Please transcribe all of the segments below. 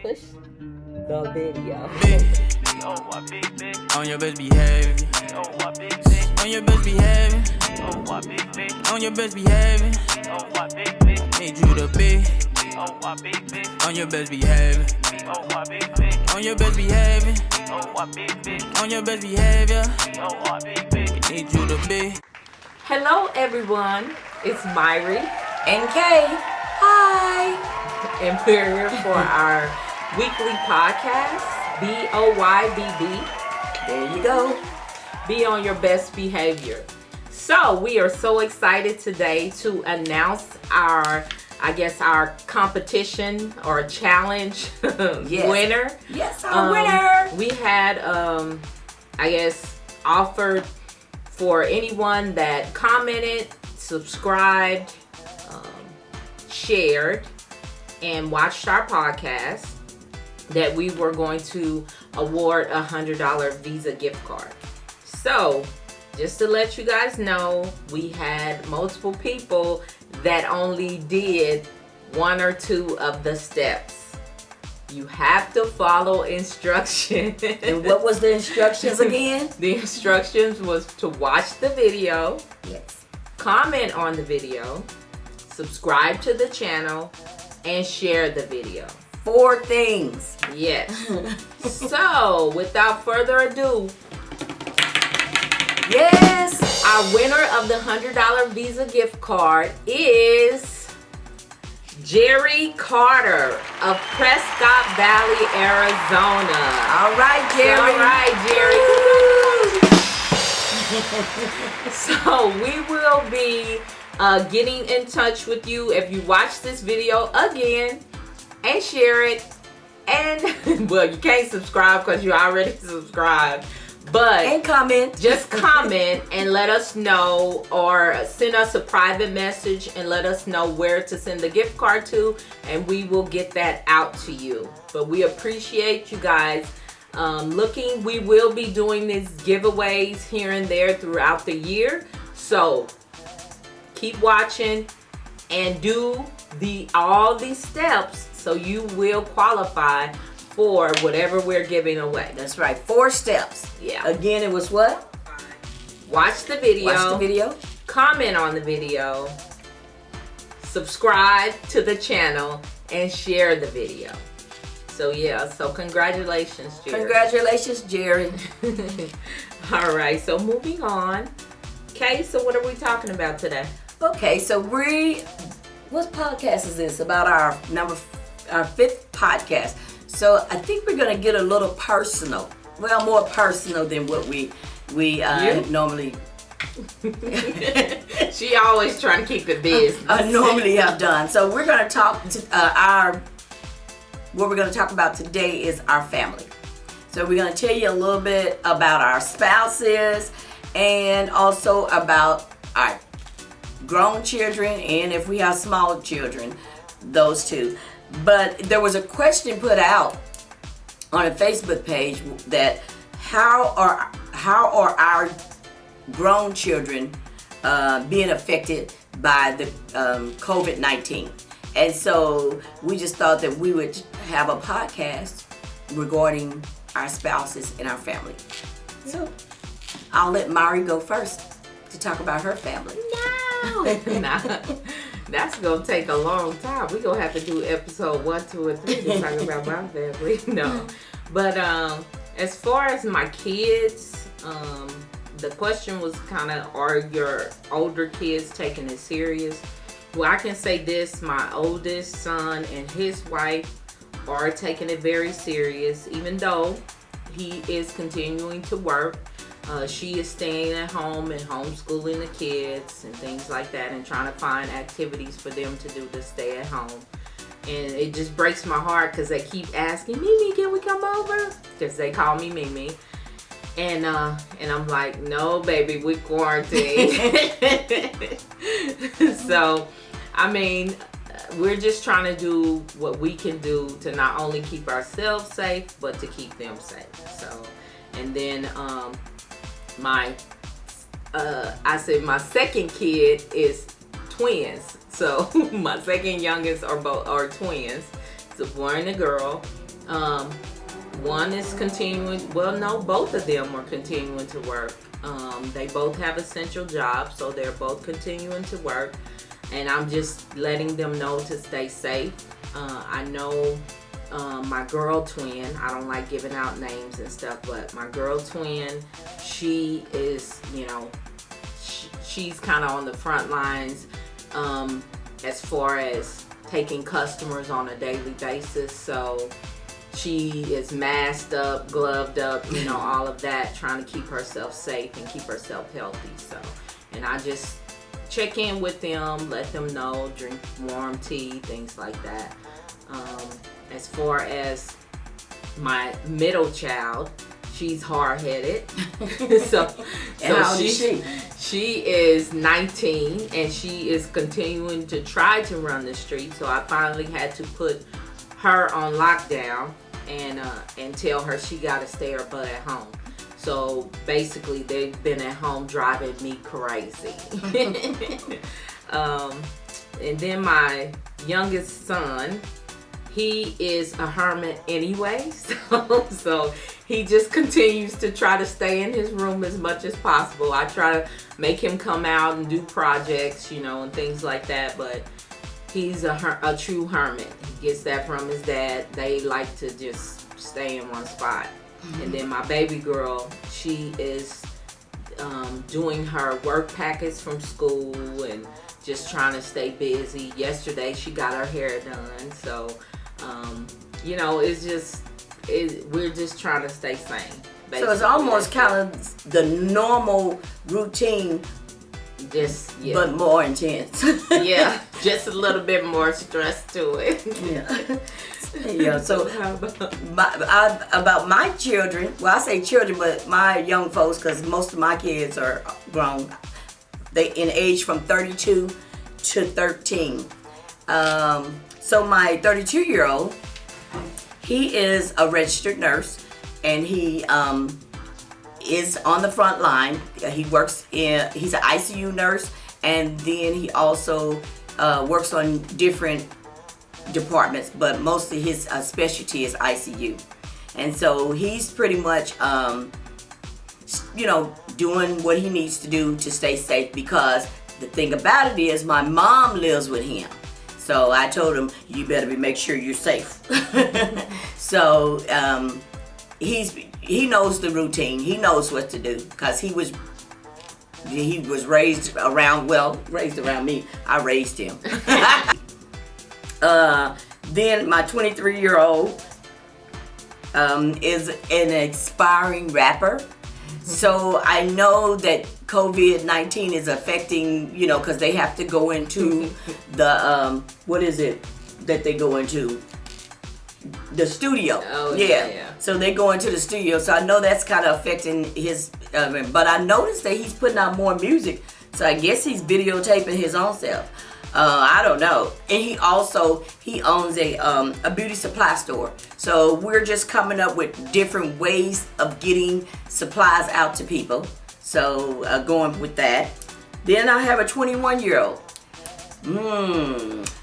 Push the video. On your best behavior. On your best behavior. On your best behavior. Need you to be on your best behavior. On your best behavior. On your best behavior. Need you to be. Hello everyone, it's Myrrie and Kay. Hi. And we're here for our weekly podcast, BOYBB. There you go. Be on your best behavior. So we are so excited today to announce our competition or challenge winner. Yes, our winner. We had, offered for anyone that commented, subscribed, shared, and watched our podcast that we were going to award a $100 Visa gift card. So, just to let you guys know, we had multiple people that only did one or two of the steps. You have to follow instructions. And what was the instructions again? The instructions was to watch the video. Yes. Comment on the video. Subscribe to the channel. And share the video. 4 things. Yes. So, without further ado, yes, our winner of the $100 Visa gift card is Jerry Carter of Prescott Valley, Arizona. All right, Jerry. All right, Jerry. So we will be getting in touch with you if you watch this video again and share it. And well, you can't subscribe because you already subscribed. But comment. Just comment and let us know, or send us a private message and let us know where to send the gift card to, and we will get that out to you. But we appreciate you guys looking. We will be doing these giveaways here and there throughout the year. So keep watching and do all these steps so you will qualify for whatever we're giving away. That's right. 4 steps. Yeah. Again, it was what? Watch the video. Watch the video. Comment on the video. Subscribe to the channel and share the video. So yeah, so congratulations, Jerry. Congratulations, Jerry. All right, so moving on. Okay, so what are we talking about today? Okay, so what podcast is this? About our 5th podcast. So I think we're going to get a little personal. Well, more personal than what we normally. She always trying to keep it business. Normally have done. So we're going to talk to what we're going to talk about today is our family. So we're going to tell you a little bit about our spouses and also about our grown children, and if we have small children, those two. But there was a question put out on a Facebook page that how are our grown children being affected by the COVID-19? And so we just thought that we would have a podcast regarding our spouses and our family. So I'll let Myrrie go first to talk about her family. No. Nah, that's gonna take a long time. We're gonna have to do episode 1, 2, and 3 to talk about my family. No. But as far as my kids, the question was kind of, are your older kids taking it serious? Well, I can say this: my oldest son and his wife are taking it very serious, even though he is continuing to work. She is staying at home and homeschooling the kids and things like that, and trying to find activities for them to do to stay at home. And it just breaks my heart because they keep asking, Mimi, can we come over? Because they call me Mimi. And I'm like, no, baby, we quarantined. So, I mean, we're just trying to do what we can do to not only keep ourselves safe, but to keep them safe. So, and then my second kid is twins. So my second youngest are twins. It's a boy and a girl. One is continuing, well, no, both of them are continuing to work. They both have essential jobs, so they're both continuing to work. And I'm just letting them know to stay safe. I know my girl twin, I don't like giving out names and stuff, but my girl twin, she is, she's kind of on the front lines as far as taking customers on a daily basis. So she is masked up, gloved up, all of that, trying to keep herself safe and keep herself healthy. So, and I just check in with them, let them know, drink warm tea, things like that. As far as my middle child, she's hard-headed. so how old is she? She is 19, and she is continuing to try to run the street. So I finally had to put her on lockdown and tell her she got to stay her butt at home. So basically, they've been at home driving me crazy. And then my youngest son, he is a hermit anyway. So he just continues to try to stay in his room as much as possible. I try to make him come out and do projects, and things like that. But he's a true hermit. He gets that from his dad. They like to just stay in one spot. And then my baby girl, she is doing her work packets from school and just trying to stay busy. Yesterday, she got her hair done. So, we're just trying to stay sane. Basically. So it's almost kind of the normal routine, but more intense. Yeah, just a little bit more stress to it. Yeah. Yeah, so about my children, well, I say children, but my young folks, because most of my kids are grown. They in age from 32 to 13. So my 32-year-old, he is a registered nurse, and he is on the front line. He works he's an ICU nurse, and then he also works on different departments, but mostly his specialty is ICU. And so he's pretty much doing what he needs to do to stay safe, because the thing about it is my mom lives with him. So I told him, you better make sure you're safe. So he knows the routine. He knows what to do, because he was raised around me. I raised him. Then my 23-year-old is an aspiring rapper. So I know that COVID-19 is affecting, because they have to go into the, what is it that they go into? The studio. Oh, yeah. So they go into the studio. So I know that's kind of affecting his, but I noticed that he's putting out more music. So I guess he's videotaping his own self. I don't know. And he owns a beauty supply store. So we're just coming up with different ways of getting supplies out to people. So going with that. Then I have a 21-year-old.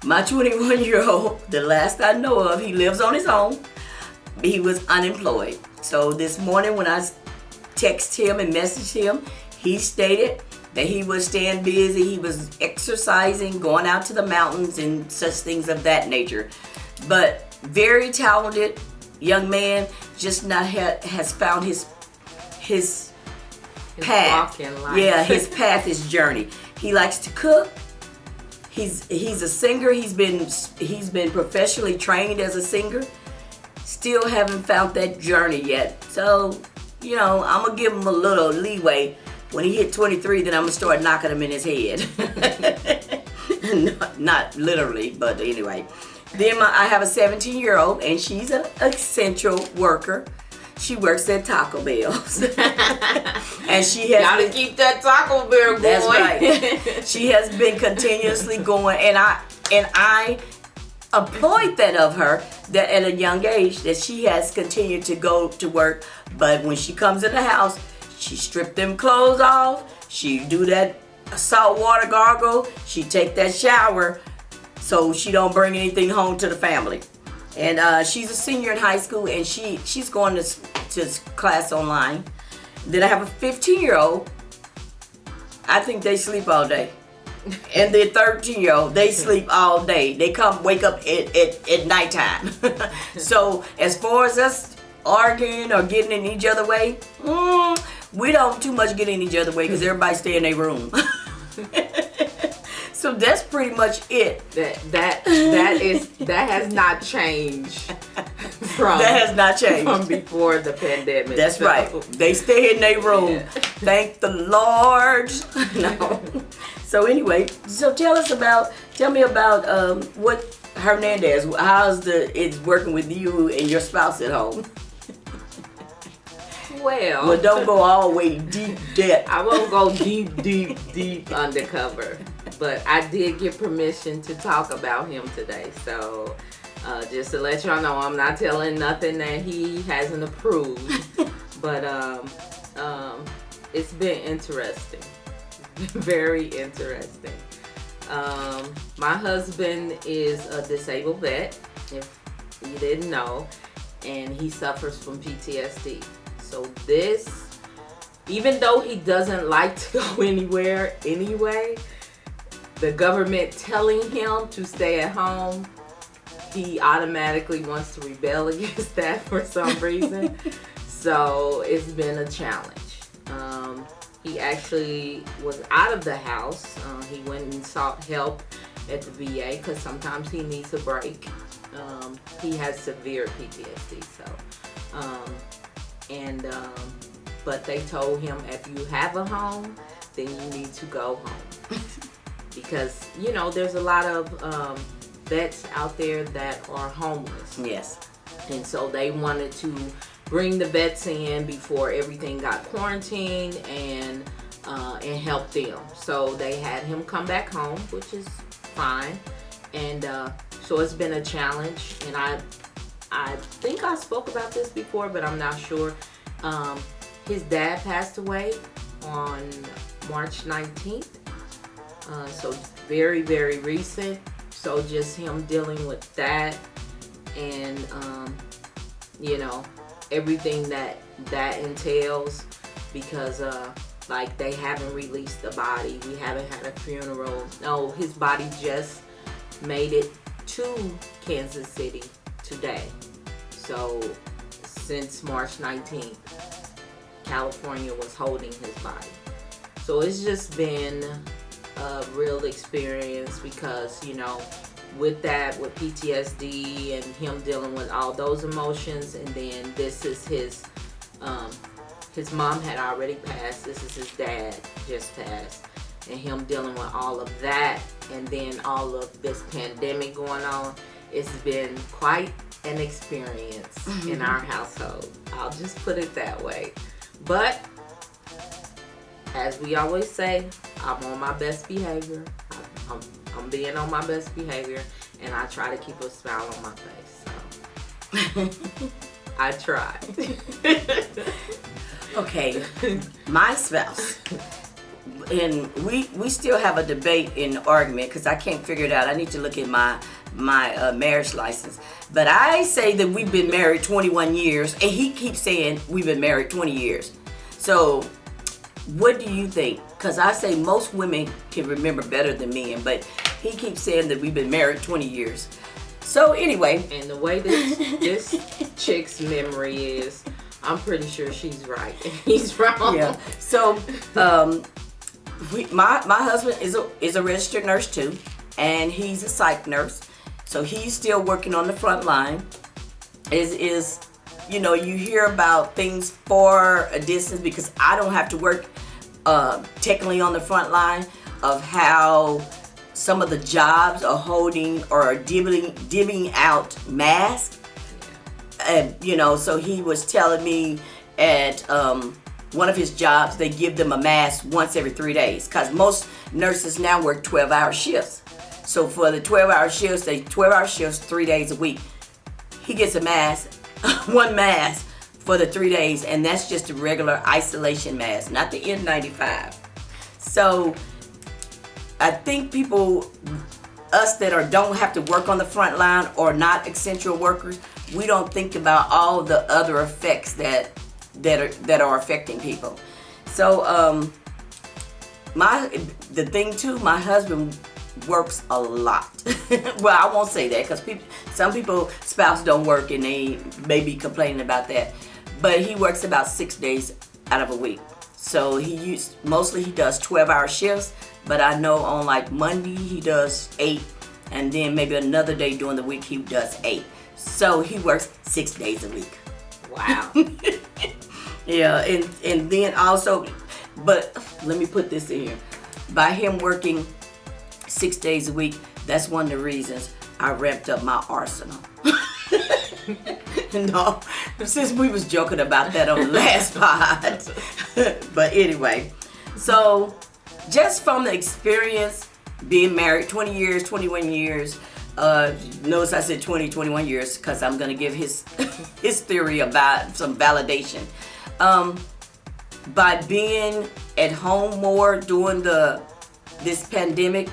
My 21-year-old, the last I know of, he lives on his own. He was unemployed. So this morning when I texted him and messaged him, he stated that he was staying busy. He was exercising, going out to the mountains and such things of that nature. But very talented young man, just not has found his path. Yeah, his path, his journey. He likes to cook. He's a singer. He's been professionally trained as a singer. Still haven't found that journey yet. So, I'm gonna give him a little leeway. When he hit 23, then I'm going to start knocking him in his head. Not literally, but anyway. Then I have a 17-year-old, and she's an essential worker. She works at Taco Bell's. And she has gotta keep that Taco Bell going. That's right. She has been continuously going, and I employed that of her, that at a young age, that she has continued to go to work. But when she comes in the house, she strip them clothes off. She do that salt water gargle. She take that shower, so she don't bring anything home to the family. And she's a senior in high school, and she's going to class online. Then I have a 15-year-old. I think they sleep all day. And the 13-year-old, they sleep all day. They wake up at nighttime. So as far as us arguing or getting in each other's way, we don't too much get in each other's way because everybody stay in their room. So that's pretty much it. That has not changed from from before the pandemic. That's right. They stay in their room. Yeah. Thank the Lord. No. So anyway, tell me about what Hernandez. How's it's working with you and your spouse at home? Well, don't go all the way deep. I won't go deep undercover. But I did get permission to talk about him today. So just to let y'all know, I'm not telling nothing that he hasn't approved. But it's been interesting. Very interesting. My husband is a disabled vet, if you didn't know. And he suffers from PTSD. So this, even though he doesn't like to go anywhere anyway, the government telling him to stay at home, he automatically wants to rebel against that for some reason. So it's been a challenge. He actually was out of the house. He went and sought help at the VA because sometimes he needs a break. He has severe PTSD. But they told him if you have a home, then you need to go home. Because, there's a lot of vets out there that are homeless. Yes. And so they wanted to bring the vets in before everything got quarantined and help them. So they had him come back home, which is fine. And so it's been a challenge. And I think I spoke about this before, but I'm not sure. His dad passed away on March 19th. So very, very recent. So just him dealing with that and, everything that entails because, they haven't released the body. We haven't had a funeral. No, his body just made it to Kansas City today. So since March 19th, California was holding his body. So it's just been a real experience because, with PTSD and him dealing with all those emotions, and then this is his mom had already passed. This is his dad just passed, and him dealing with all of that, and then all of this pandemic going on. It's been quite an experience in our household. I'll just put it that way. But as we always say, I'm on my best behavior. I'm being on my best behavior, and I try to keep a smile on my face. So I try. Okay, my spouse, and we still have a debate and argument because I can't figure it out. I need to look at my marriage license. But I say that we've been married 21 years, and he keeps saying we've been married 20 years. So what do you think? Because I say most women can remember better than men, but he keeps saying that we've been married 20 years. So anyway. And the way this chick's memory is, I'm pretty sure she's right and he's wrong. Yeah. So my husband is a registered nurse too, and he's a psych nurse. So he's still working on the front line. You hear about things for a distance because I don't have to work technically on the front line of how some of the jobs are holding or divvying out masks. And so he was telling me at one of his jobs they give them a mask once every 3 days because most nurses now work 12-hour shifts. So for the 12-hour shifts, 12-hour shifts 3 days a week. He gets a mask, one mask for the 3 days, and that's just a regular isolation mask, not the N95. So I think people us that don't have to work on the front line or not essential workers, we don't think about all the other effects that are affecting people. So the thing too, my husband works a lot. Well, I won't say that because some people spouse don't work and they may be complaining about that, but he works about 6 days out of a week. So mostly he does 12-hour shifts, but I know on like Monday he does 8, and then maybe another day during the week he does 8. So he works 6 days a week. Wow. Yeah, and then also, but let me put this in here. By him working 6 days a week, that's one of the reasons I ramped up my arsenal. No, since we was joking about that on the last pod. But anyway, so just from the experience being married 20 years, 21 years, notice I said 20, 21 years because I'm going to give his theory about some validation. By being at home more during this pandemic,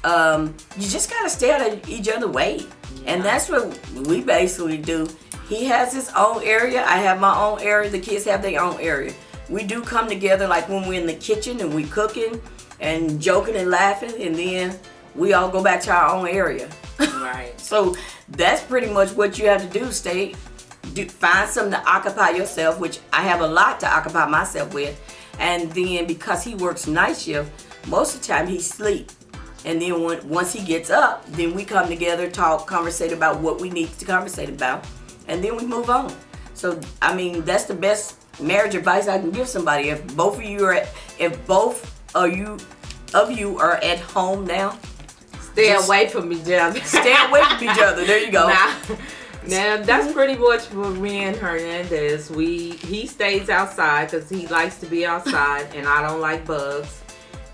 you just got to stay out of each other's way. Yeah. And that's what we basically do. He has his own area. I have my own area. The kids have their own area. We do come together like when we're in the kitchen and we cooking and joking and laughing, and then we all go back to our own area. Right. So that's pretty much what you have to do. Find something to occupy yourself, which I have a lot to occupy myself with. And then because he works night shift, most of the time he sleeps. And then once he gets up, then we come together, talk, conversate about what we need to conversate about, and then we move on. So I mean, that's the best marriage advice I can give somebody. If both of you are at home now, stay away from each other. Stay away from each other. There you go. Now that's pretty much for me and Hernandez. He stays outside because he likes to be outside, and I don't like bugs.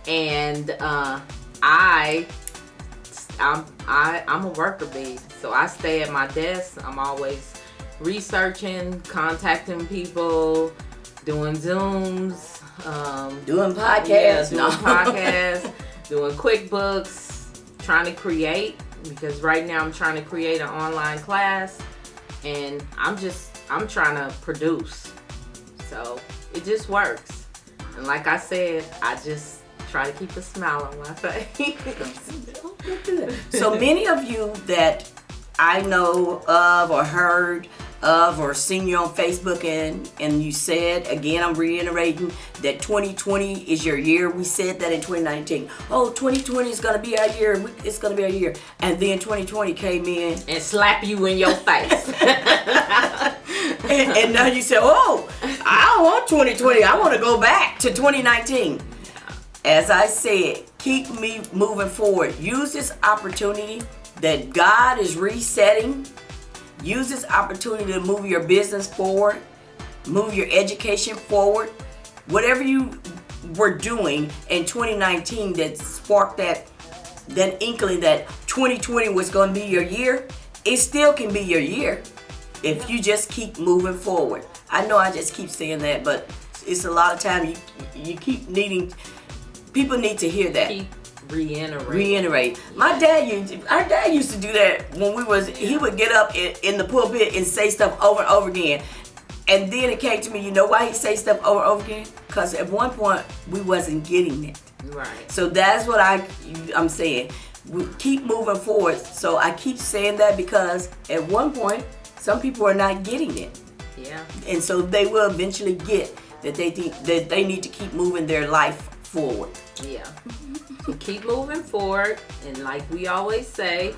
And I'm a worker bee, so I stay at my desk. I'm always researching, contacting people, doing Zooms, doing podcasts, doing QuickBooks, trying to create, because right now I'm trying to create an online class, and I'm trying to produce. So it just works. And like I said, I just try to keep a smile on my face. So many of you that I know of or heard of or seen you on Facebook and you said, again, I'm reiterating that 2020 is your year. We said that in 2019. Oh, 2020 is going to be our year. It's going to be our year. And then 2020 came in. And slap you in your face. and now you say, oh, I don't want 2020. I want to go back to 2019. As I said, keep me moving forward. Use this opportunity that God is resetting. Use this opportunity to move your business forward, move your education forward. Whatever you were doing in 2019 that sparked that inkling that 2020 was going to be your year, it still can be your year if you just keep moving forward. I know I just keep saying that, but it's a lot of time you keep needing. People need to hear that. Keep reiterate. Our dad used to do that when he would get up in the pulpit and say stuff over and over again. And then it came to me, you know why he say stuff over and over again? Because at one point we wasn't getting it. Right. So that's what I'm saying. We keep moving forward. So I keep saying that because at one point some people are not getting it. Yeah. And so they will eventually get that they think that they need to keep moving their life forward. Yeah. So keep moving forward, and like we always say,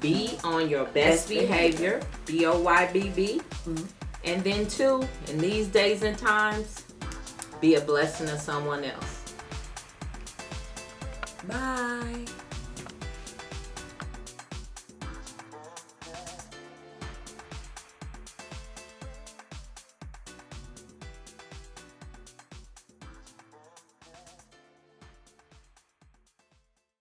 be on your best behavior. BOYBB. Mm-hmm. And then too, in these days and times, be a blessing to someone else. Bye.